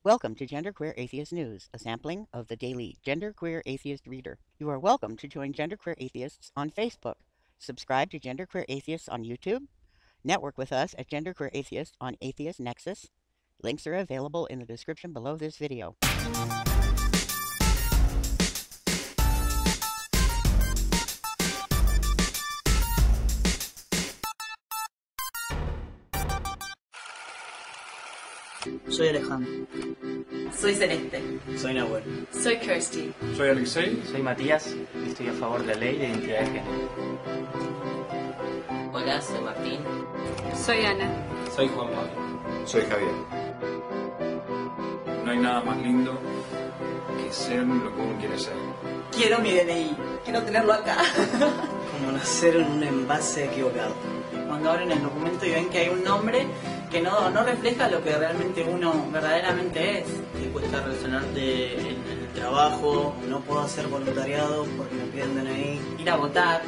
Welcome to GenderQueer Atheist News, a sampling of the daily GenderQueer Atheist Reader. You are welcome to join GenderQueer Atheists on Facebook. Subscribe to GenderQueer Atheists on YouTube. Network with us at GenderQueer Atheists on Atheist Nexus. Links are available in the description below this video. Soy Alejandro. Soy Celeste. Soy Nahuel. Soy Kirsty. Soy Alexei. Soy Matías y estoy a favor de la ley de identidad de género. Hola, soy Martín. Soy Ana. Soy Juan Pablo. Soy Javier. No hay nada más lindo que ser lo que uno quiere ser. Quiero mi DNI. Quiero tenerlo acá. Como nacer en un envase equivocado. Cuando abren el documento y ven que hay un nombre que no refleja lo que realmente uno verdaderamente es. Te cuesta relacionarte en el trabajo, no puedo hacer voluntariado porque me piden DNI. Ir a votar.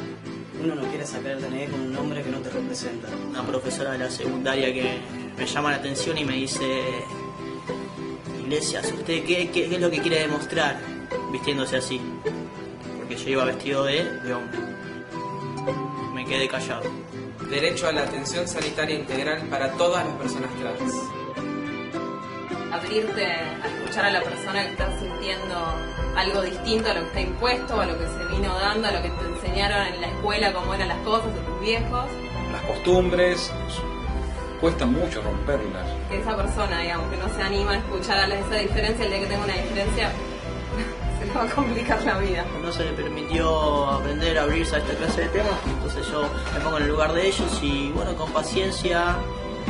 Uno no quiere sacar el DNI con un nombre que no te representa. Una profesora de la secundaria que me llama la atención y me dice: Iglesias, ¿usted qué es lo que quiere demostrar vistiéndose así? Porque yo iba vestido de hombre. Me quedé callado. Derecho a la atención sanitaria integral para todas las personas trans. Abrirte a escuchar a la persona que está sintiendo algo distinto a lo que está impuesto, a lo que se vino dando, a lo que te enseñaron en la escuela, cómo eran las cosas de tus viejos. Las costumbres, cuesta mucho romperlas. Que esa persona, digamos, que no se anima a escuchar esa diferencia, el día que tenga una diferencia, se le va a complicar la vida. No se le permitió aprender a abrirse a esta clase de temas, entonces yo me pongo en el lugar de ellos y bueno, con paciencia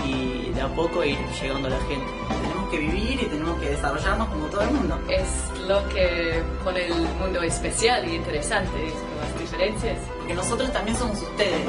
y de a poco ir llegando a la gente. Tenemos que vivir y tenemos que desarrollarnos como todo el mundo. Es lo que pone el mundo especial y interesante, las diferencias. Porque nosotros también somos ustedes.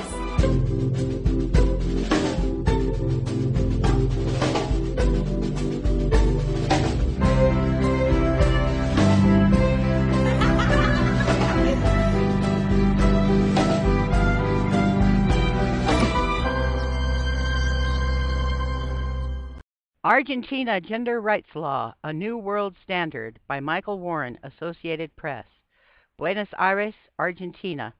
Argentina Gender Rights Law, A New World Standard by Michael Warren, Associated Press. Buenos Aires, Argentina.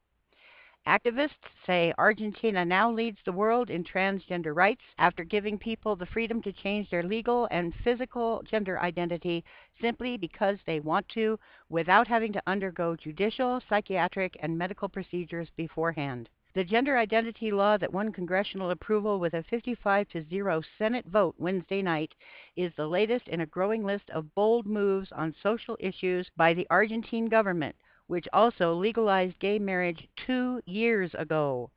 Activists say Argentina now leads the world in transgender rights after giving people the freedom to change their legal and physical gender identity simply because they want to, without having to undergo judicial, psychiatric, and medical procedures beforehand. The gender identity law that won congressional approval with a 55-0 Senate vote Wednesday night is the latest in a growing list of bold moves on social issues by the Argentine government, which also legalized gay marriage 2 years ago.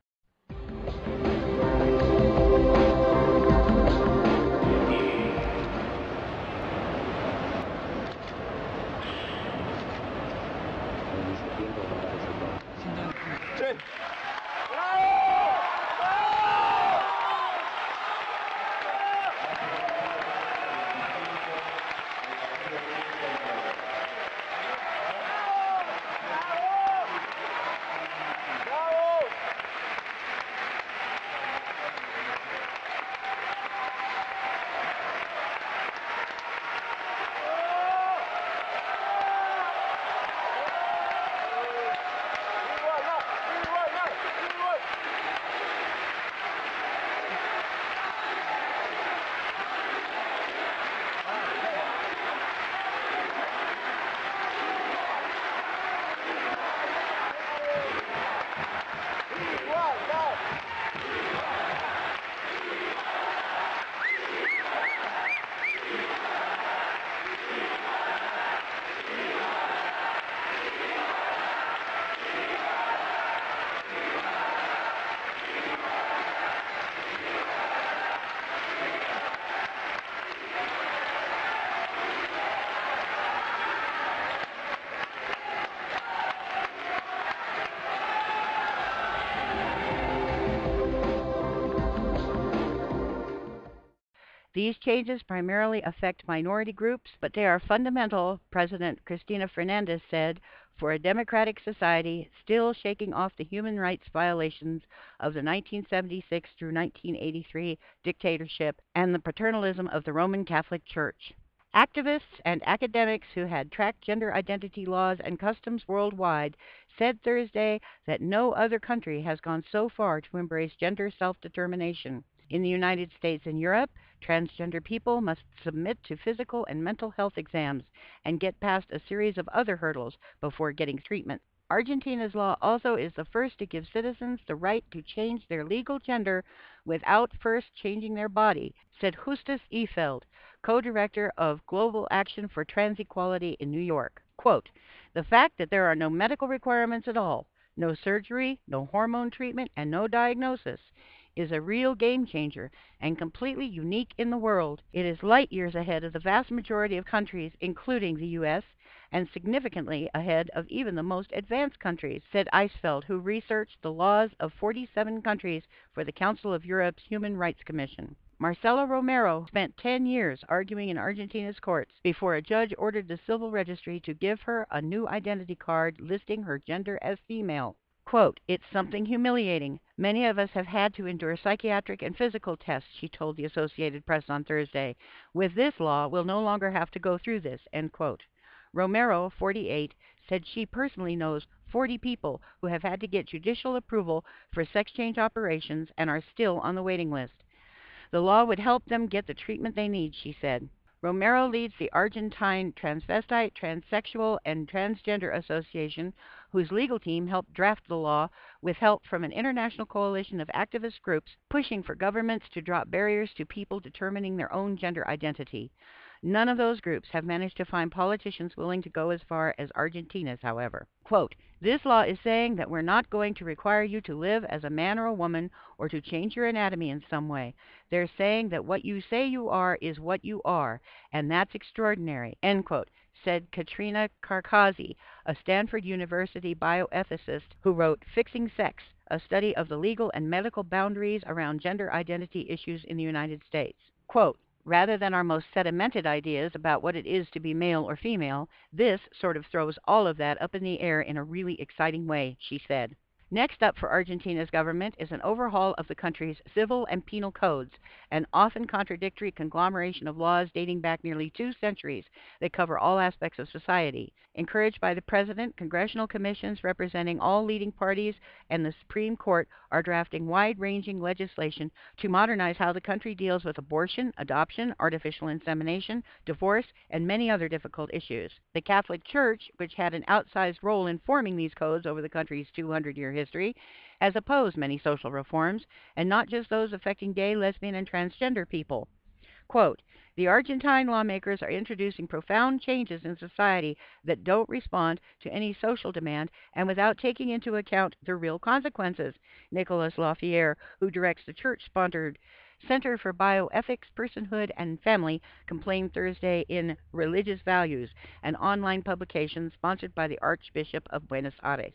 These changes primarily affect minority groups, but they are fundamental, President Cristina Fernandez said, for a democratic society still shaking off the human rights violations of the 1976 through 1983 dictatorship and the paternalism of the Roman Catholic Church. Activists and academics who had tracked gender identity laws and customs worldwide said Thursday that no other country has gone so far to embrace gender self-determination. In the United States and Europe, transgender people must submit to physical and mental health exams and get past a series of other hurdles before getting treatment. Argentina's law also is the first to give citizens the right to change their legal gender without first changing their body, said Justus Efeld, co-director of Global Action for Trans Equality in New York. Quote, "The fact that there are no medical requirements at all, no surgery, no hormone treatment, and no diagnosis is a real game changer and completely unique in the world. It is light years ahead of the vast majority of countries, including the U.S., and significantly ahead of even the most advanced countries," said Eisfeld, who researched the laws of 47 countries for the Council of Europe's Human Rights Commission. Marcela Romero spent 10 years arguing in Argentina's courts before a judge ordered the civil registry to give her a new identity card listing her gender as female. Quote, "It's something humiliating. Many of us have had to endure psychiatric and physical tests," she told the Associated Press on Thursday. "With this law, we'll no longer have to go through this," end quote. Romero, 48, said she personally knows 40 people who have had to get judicial approval for sex change operations and are still on the waiting list. The law would help them get the treatment they need, she said. Romero leads the Argentine Transvestite, Transsexual, and Transgender Association, whose legal team helped draft the law with help from an international coalition of activist groups pushing for governments to drop barriers to people determining their own gender identity. None of those groups have managed to find politicians willing to go as far as Argentina's, however. Quote, "This law is saying that we're not going to require you to live as a man or a woman or to change your anatomy in some way. They're saying that what you say you are is what you are, and that's extraordinary," end quote, said Katrina Karkazi, a Stanford University bioethicist who wrote Fixing Sex, a study of the legal and medical boundaries around gender identity issues in the United States. Quote, "Rather than our most sedimented ideas about what it is to be male or female, this sort of throws all of that up in the air in a really exciting way," she said. Next up for Argentina's government is an overhaul of the country's civil and penal codes, an often contradictory conglomeration of laws dating back nearly 2 centuries that cover all aspects of society. Encouraged by the President, congressional commissions representing all leading parties and the Supreme Court are drafting wide-ranging legislation to modernize how the country deals with abortion, adoption, artificial insemination, divorce, and many other difficult issues. The Catholic Church, which had an outsized role in forming these codes over the country's 200-year history, has opposed many social reforms, and not just those affecting gay, lesbian, and transgender people. Quote, "The Argentine lawmakers are introducing profound changes in society that don't respond to any social demand and without taking into account the real consequences," Nicolas Lafayette, who directs the church-sponsored Center for Bioethics, Personhood, and Family, complained Thursday in Religious Values, an online publication sponsored by the Archbishop of Buenos Aires.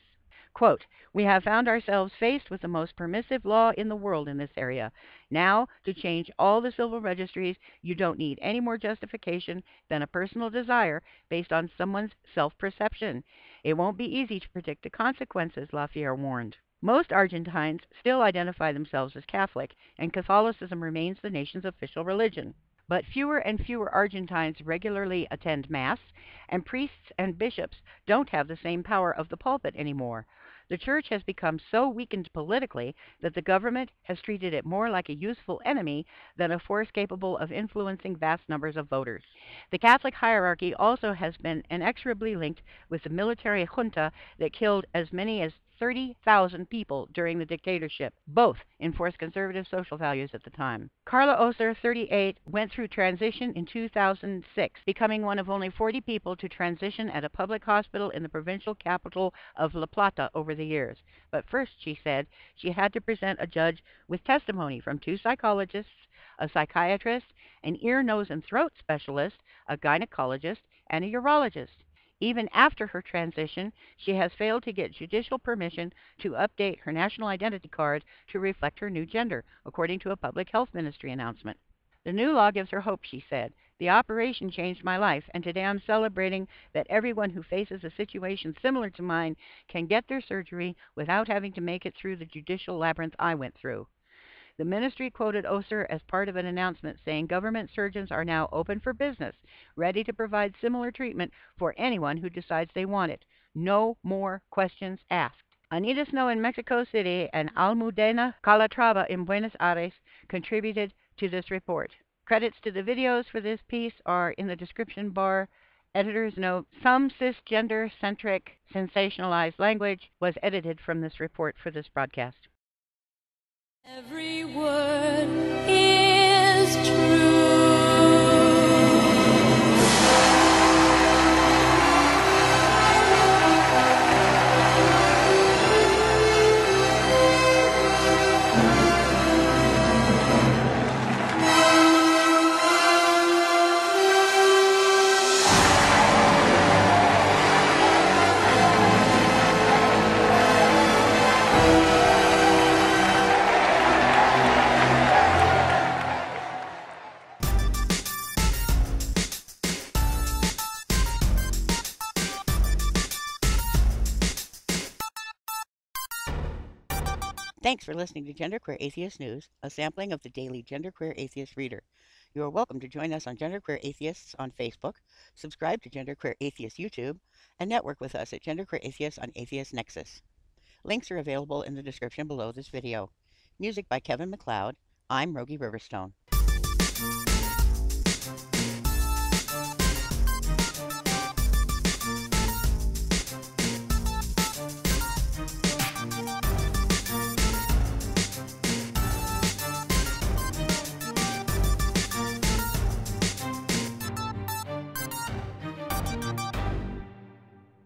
Quote, "We have found ourselves faced with the most permissive law in the world in this area. Now, to change all the civil registries, you don't need any more justification than a personal desire based on someone's self-perception. It won't be easy to predict the consequences," Lafayette warned. Most Argentines still identify themselves as Catholic, and Catholicism remains the nation's official religion. But fewer and fewer Argentines regularly attend Mass, and priests and bishops don't have the same power of the pulpit anymore. The church has become so weakened politically that the government has treated it more like a useful enemy than a force capable of influencing vast numbers of voters. The Catholic hierarchy also has been inexorably linked with the military junta that killed as many as 30,000 people during the dictatorship. Both enforced conservative social values at the time. Carla Oser, 38, went through transition in 2006, becoming one of only 40 people to transition at a public hospital in the provincial capital of La Plata over the years. But first, she said, she had to present a judge with testimony from 2 psychologists, a psychiatrist, an ear, nose, and throat specialist, a gynecologist, and a urologist. Even after her transition, she has failed to get judicial permission to update her national identity card to reflect her new gender, according to a public health ministry announcement. "The new law gives her hope," she said. "The operation changed my life, and today I'm celebrating that everyone who faces a situation similar to mine can get their surgery without having to make it through the judicial labyrinth I went through." The ministry quoted Oser as part of an announcement saying government surgeons are now open for business, ready to provide similar treatment for anyone who decides they want it. No more questions asked. Anita Snow in Mexico City and Almudena Calatrava in Buenos Aires contributed to this report. Credits to the videos for this piece are in the description bar. Editor's note, some cisgender-centric sensationalized language was edited from this report for this broadcast. Every word is true. Thanks for listening to GenderQueer Atheist News, a sampling of the daily GenderQueer Atheist Reader. You are welcome to join us on GenderQueer Atheists on Facebook, subscribe to GenderQueer Atheist YouTube, and network with us at GenderQueer Atheists on Atheist Nexus. Links are available in the description below this video. Music by Kevin MacLeod. I'm Rogie Riverstone.